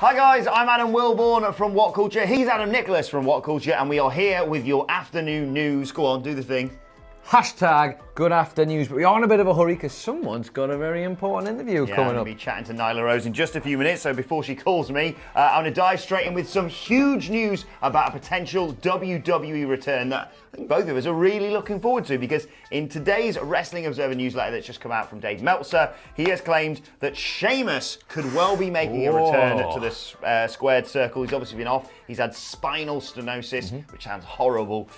Hi guys, I'm Adam Wilborn from What Culture. He's Adam Nicholas from What Culture, and we are here with your afternoon news. Go on, do the thing. Hashtag good afternoon. But we are in a bit of a hurry because someone's got a very important interview coming up. I'm going to be chatting to Nyla Rose in just a few minutes, so before she calls me, I'm going to dive straight in with some huge news about a potential WWE return that I think both of us are really looking forward to, because in today's Wrestling Observer newsletter that's just come out from Dave Meltzer, he has claimed that Sheamus could well be making a return to the squared circle. He's obviously been off. He's had spinal stenosis, which sounds horrible.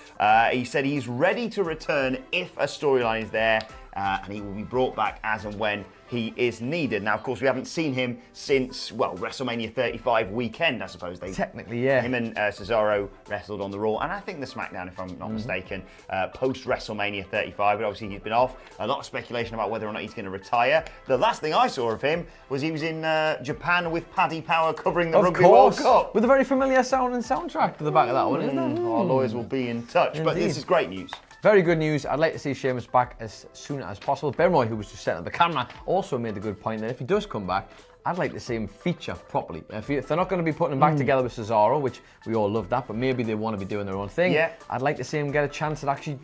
He said he's ready to return if a storyline is there, and he will be brought back as and when he is needed. Now, of course, we haven't seen him since, well, WrestleMania 35 weekend, I suppose. Technically, yeah. Him and Cesaro wrestled on the Raw, and I think the SmackDown, if I'm not mistaken, post-WrestleMania 35, but obviously he's been off. A lot of speculation about whether or not he's going to retire. The last thing I saw of him was he was in Japan with Paddy Power covering the Rugby World Cup. With a very familiar sound and soundtrack to the back of that one, isn't it? Our lawyers will be in touch, but this is great news. Very good news. I'd like to see Sheamus back as soon as possible. Bermoy, who was just setting up the camera, also made a good point that if he does come back, I'd like to see him feature properly. If they're not going to be putting him back together with Cesaro, which we all love that, but maybe they want to be doing their own thing, I'd like to see him get a chance at actually...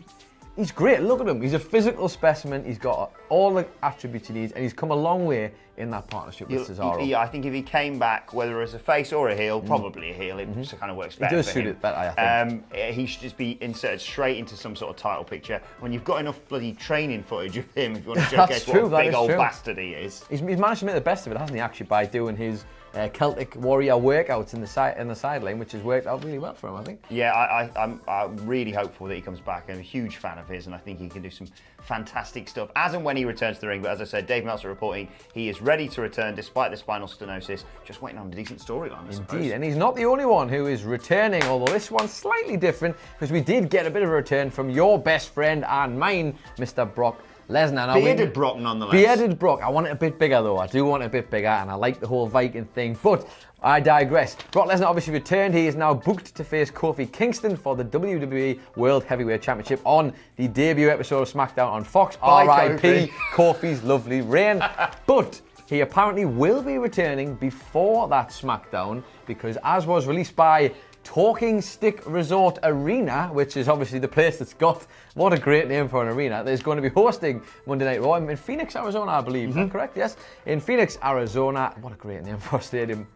He's great, look at him. He's a physical specimen. He's got all the attributes he needs, and he's come a long way in that partnership with Cesaro. Yeah, I think if he came back, whether as a face or a heel, probably a heel, it just kind of works better. It does suit it better, I think. He should just be inserted straight into some sort of title picture. When you've got enough bloody training footage of him, if you want to showcase what a big old bastard he is. He's managed to make the best of it, hasn't he, actually, by doing his Celtic Warrior workouts in the sideline, which has worked out really well for him, I think. Yeah, I'm really hopeful that he comes back. I'm a huge fan of his, and I think he can do some fantastic stuff as and when he returns to the ring. But as I said, Dave Meltzer reporting he is ready to return despite the spinal stenosis, just waiting on a decent storyline, I suppose. Indeed, and he's not the only one who is returning, although this one's slightly different, because we did get a bit of a return from your best friend and mine, Mr. Brock Lesnar. Bearded Brock, nonetheless. Bearded Brock. I want it a bit bigger, though. I do want it a bit bigger, and I like the whole Viking thing, but I digress. Brock Lesnar obviously returned. He is now booked to face Kofi Kingston for the WWE World Heavyweight Championship on the debut episode of SmackDown on Fox. R.I.P. Kofi's lovely reign. But he apparently will be returning before that SmackDown, because as was released by Talking Stick Resort Arena, which is obviously the place that's got, what a great name for an arena, there's going to be hosting Monday Night Raw in Phoenix, Arizona, I believe. Is that correct? Yes. In Phoenix, Arizona. What a great name for a stadium.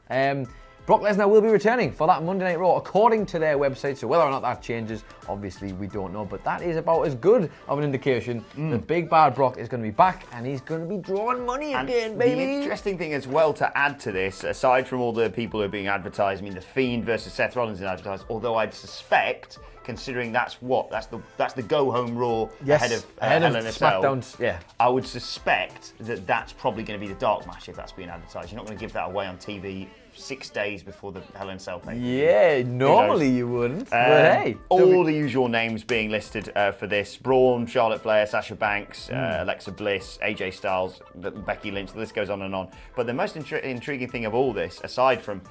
Brock Lesnar will be returning for that Monday Night Raw, according to their website. So whether or not that changes, obviously we don't know. But that is about as good of an indication that Big Bad Brock is going to be back, and he's going to be drawing money again, baby. The interesting thing as well to add to this, aside from all the people who are being advertised, I mean, The Fiend versus Seth Rollins is advertised, although I'd suspect, considering that's the go-home Raw ahead of Hell in a Cell. SmackDown's, yeah. I would suspect that that's probably going to be the dark match if that's being advertised. You're not going to give that away on TV 6 days before the Hell in a Cell pay. Yeah, normally you wouldn't, but hey. All the usual names being listed for this. Braun, Charlotte Flair, Sasha Banks, Alexa Bliss, AJ Styles, Becky Lynch, the list goes on and on. But the most intriguing thing of all this, aside from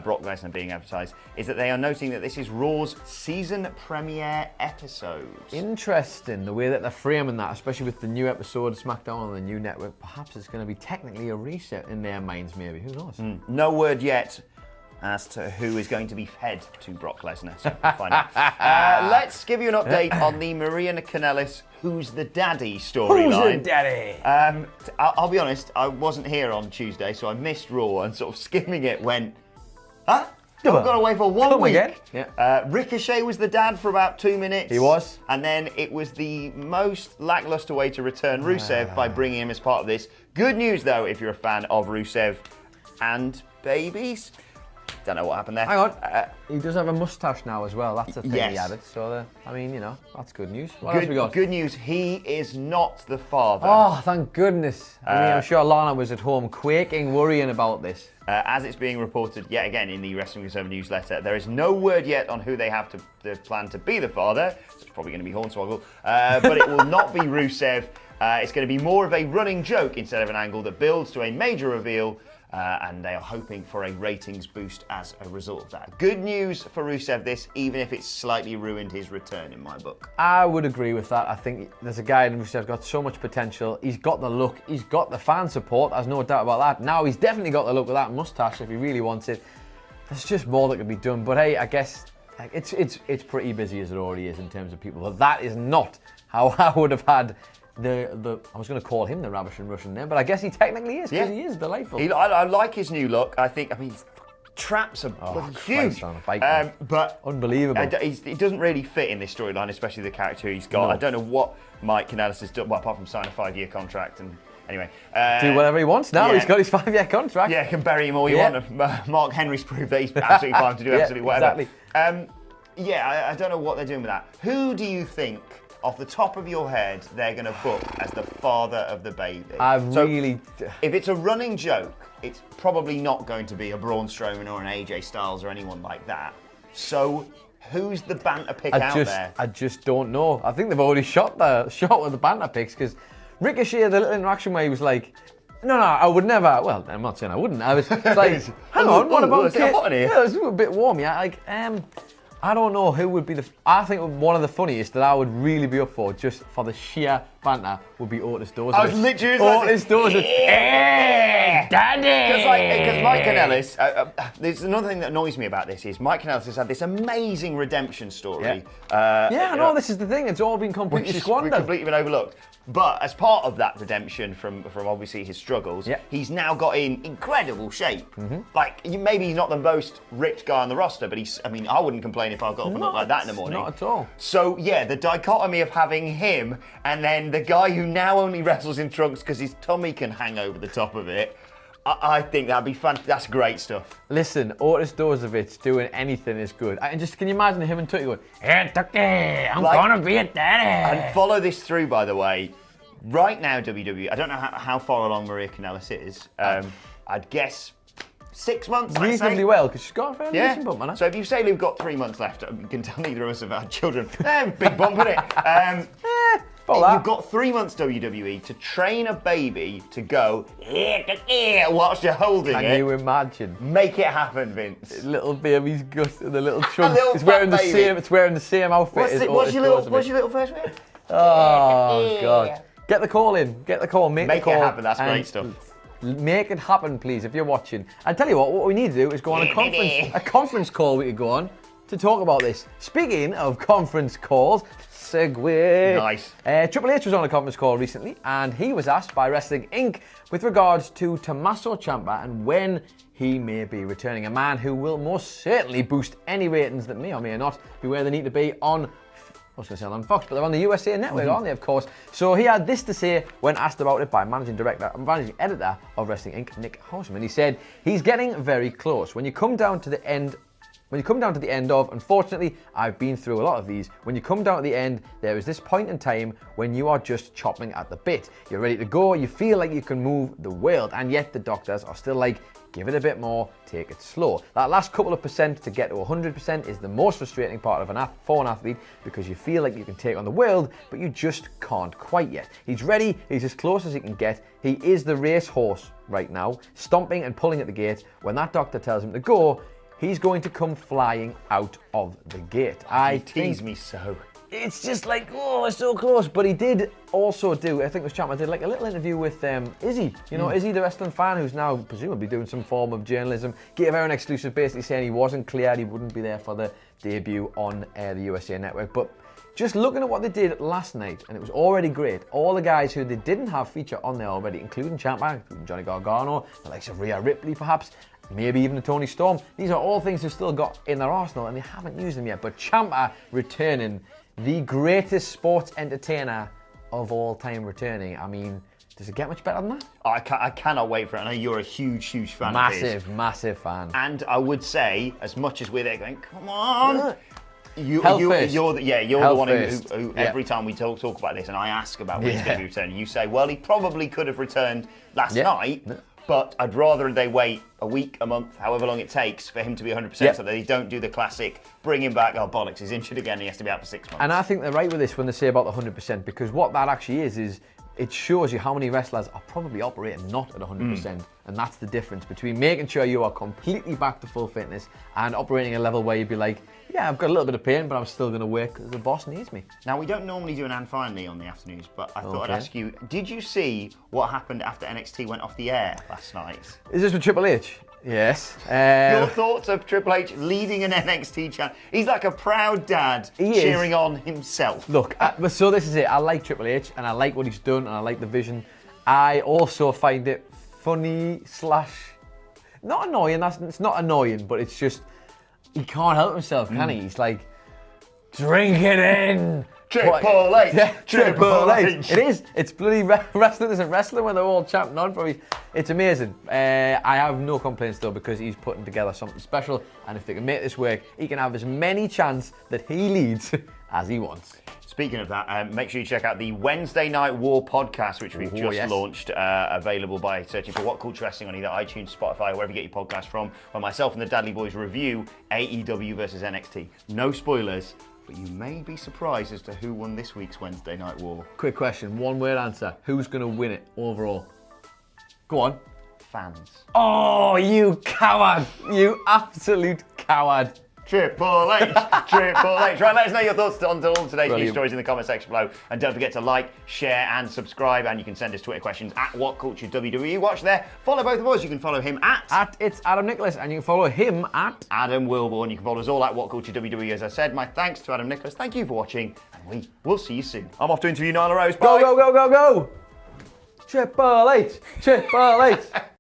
Brock Lesnar being advertised, is that they are noting that this is Raw's season premiere episode. Interesting, the way that they're framing that, especially with the new episode of SmackDown on the new network. Perhaps it's going to be technically a reset in their minds, maybe. Who knows? No word yet as to who is going to be fed to Brock Lesnar, so we'll find out. Let's give you an update on the Maria Kanellis Who's the Daddy storyline. Who's the Daddy? I'll be honest, I wasn't here on Tuesday, so I missed Raw, and sort of skimming it went, huh? I've gone away for 1 week. Again. Yeah. Ricochet was the dad for about 2 minutes. He was. And then it was the most lackluster way to return Rusev by bringing him as part of this. Good news, though, if you're a fan of Rusev and babies. Don't know what happened there. Hang on. He does have a mustache now as well. That's a thing he Yes. added. So, I mean, you know, that's good news. What else we got? Good news, he is not the father. Oh, thank goodness. I mean, I'm sure Lana was at home quaking, worrying about this. As it's being reported yet again in the Wrestling Observer newsletter, there is no word yet on who they have to plan to be the father. So it's probably going to be Hornswoggle, but it will not be Rusev. It's going to be more of a running joke instead of an angle that builds to a major reveal. And they are hoping for a ratings boost as a result of that. Good news for Rusev this, even if it's slightly ruined his return in my book. I would agree with that. I think there's a guy in Rusev's got so much potential. He's got the look. He's got the fan support. There's no doubt about that. Now he's definitely got the look with that mustache if he really wants it. there's just more that could be done. But hey, I guess it's pretty busy as it already is in terms of people. But that is not how I would have had the I was going to call him the Ravishing Russian there, but I guess he technically is, because he is delightful. I like his new look. I mean, his traps are huge. On a bike, but unbelievable. He doesn't really fit in this storyline, especially the character he's got. No. I don't know what Mike Kanellis has done, well, apart from sign a 5-year contract and... Anyway, do whatever he wants now. He's got his 5-year contract. Yeah, can bury him all you want. Mark Henry's proved that he's absolutely fine to do absolutely whatever. Exactly. I don't know what they're doing with that. Who do you think, off the top of your head, they're going to book as the father of the baby? If it's a running joke, it's probably not going to be a Braun Strowman or an AJ Styles or anyone like that. So who's the banter pick out there? I just don't know. I think they've already shot with the banter picks, because Ricochet had a little interaction where he was like, no, I would never. Well, I'm not saying I wouldn't. I was like, hang on, what about is it hot in here? Yeah, it's a bit warm. Yeah, I don't know who would be I think one of the funniest that I would really be up for, just for the sheer banter, would be Otis Dozovic. I was literally Otis Dozovic. Hey, Daddy! Because Mike Kanellis, there's another thing that annoys me about this is Mike Kanellis has had this amazing redemption story. I know, this is the thing. It's all been completely squandered. Completely been overlooked. But as part of that redemption from obviously his struggles, he's now got in incredible shape. Like, maybe he's not the most ripped guy on the roster, but I wouldn't complain if I got up and looked like that in the morning. Not at all. So, yeah, the dichotomy of having him and then the guy who now only wrestles in trunks because his tummy can hang over the top of it, I think that'd be fun. That's great stuff. Listen, Otis Dozovic doing anything is good. And just, can you imagine him and Tucky going, "Hey, Tucky, I'm gonna be a daddy." And follow this through, by the way. Right now, WWE, I don't know how far along Maria Kanellis is. I'd guess 6 months, reasonably well, because she's got a fairly decent bump, man. So if you say we've got 3 months left, you can tell neither of us have had children. Big bump, isn't it? You've got 3 months, WWE, to train a baby to go whilst you're holding it. Can you imagine? Make it happen, Vince. Little baby's gut and the little trunk. It's wearing the same outfit. What's your little first name? Oh God! Get the call in. Get the call. Make the call. Make it happen. That's great stuff. Make it happen, please, if you're watching. I tell you what we need to do is go on a conference call we could go on to talk about this. Speaking of conference calls, segue. Nice. Triple H was on a conference call recently, and he was asked by Wrestling Inc. with regards to Tommaso Ciampa and when he may be returning. A man who will most certainly boost any ratings that may or may not be where they need to be on, I was going to say on Fox, but they're on the USA Network, aren't they, of course? So he had this to say when asked about it by managing editor of Wrestling Inc., Nick Hausman. He said, "He's getting very close. When you come down to the end of, unfortunately, I've been through a lot of these, when you come down to the end, there is this point in time when you are just chopping at the bit. You're ready to go, you feel like you can move the world, and yet the doctors are still like, give it a bit more, take it slow. That last couple of percent to get to 100% is the most frustrating part of for an athlete, because you feel like you can take on the world, but you just can't quite yet. He's ready, he's as close as he can get. He is the racehorse right now, stomping and pulling at the gate. When that doctor tells him to go, he's going to come flying out of the gate." He teased me so. It's just like, oh, it's so close. But he did also do, I think it was Ciampa, did like a little interview with Izzy. You know, Izzy, the wrestling fan, who's now presumably doing some form of journalism, gave her an exclusive basically saying he wasn't cleared, he wouldn't be there for the debut on the USA Network. But just looking at what they did last night, and it was already great. All the guys who they didn't have feature on there already, including Ciampa, including Johnny Gargano, the likes of Rhea Ripley perhaps, maybe even a Tony Storm. These are all things they've still got in their arsenal and they haven't used them yet. But Ciampa returning, the greatest sports entertainer of all time returning. I mean, does it get much better than that? I cannot wait for it. I know you're a huge fan of his. Massive fan. And I would say, as much as we're there going, come on. You're the one who every time we talk about this and I ask about when he's going to be returning, you say, well, he probably could have returned last night. But I'd rather they wait a week, a month, however long it takes for him to be 100% so that they don't do the classic, bring him back, oh bollocks, he's injured again, he has to be out for 6 months. And I think they're right with this when they say about the 100%, because what that actually is it shows you how many wrestlers are probably operating not at 100%. And that's the difference between making sure you are completely back to full fitness and operating at a level where you'd be like, yeah, I've got a little bit of pain, but I'm still going to work because the boss needs me. Now, we don't normally do an and finally on the afternoons, but I thought I'd ask you, did you see what happened after NXT went off the air last night? Is this with Triple H? Yes. Your thoughts of Triple H leading an NXT channel? He's like a proud dad cheering on himself. Look, so this is it. I like Triple H, and I like what he's done, and I like the vision. I also find it funny / not annoying. It's not annoying, but it's just he can't help himself, can he? He's like, drink it in. Triple H, yeah, Triple H. It is. It's bloody wrestling isn't wrestling when they're all champing on for me. It's amazing. I have no complaints though, because he's putting together something special, and if they can make this work, he can have as many chants that he leads as he wants. Speaking of that, make sure you check out the Wednesday Night War podcast, which we've just launched, available by searching for What Culture Wrestling on either iTunes, Spotify, or wherever you get your podcast from, where myself and the Dudley Boys review AEW versus NXT. No spoilers, but you may be surprised as to who won this week's Wednesday Night War. Quick question, one word answer. Who's going to win it overall? Go on. Fans. Oh, you coward! You absolute coward. Triple H, Triple H. Right, let us know your thoughts on all today's news stories in the comment section below. And don't forget to like, share, and subscribe. And you can send us Twitter questions at WhatCultureWWE. Watch there. Follow both of us. You can follow him at It's Adam Nicholas, and you can follow him at Adam Wilborn. You can follow us all at WhatCultureWWE. As I said, my thanks to Adam Nicholas. Thank you for watching, and we'll see you soon. I'm off to interview Nyla Rose. Bye. Go, go, go, go, go! Triple H! Triple H!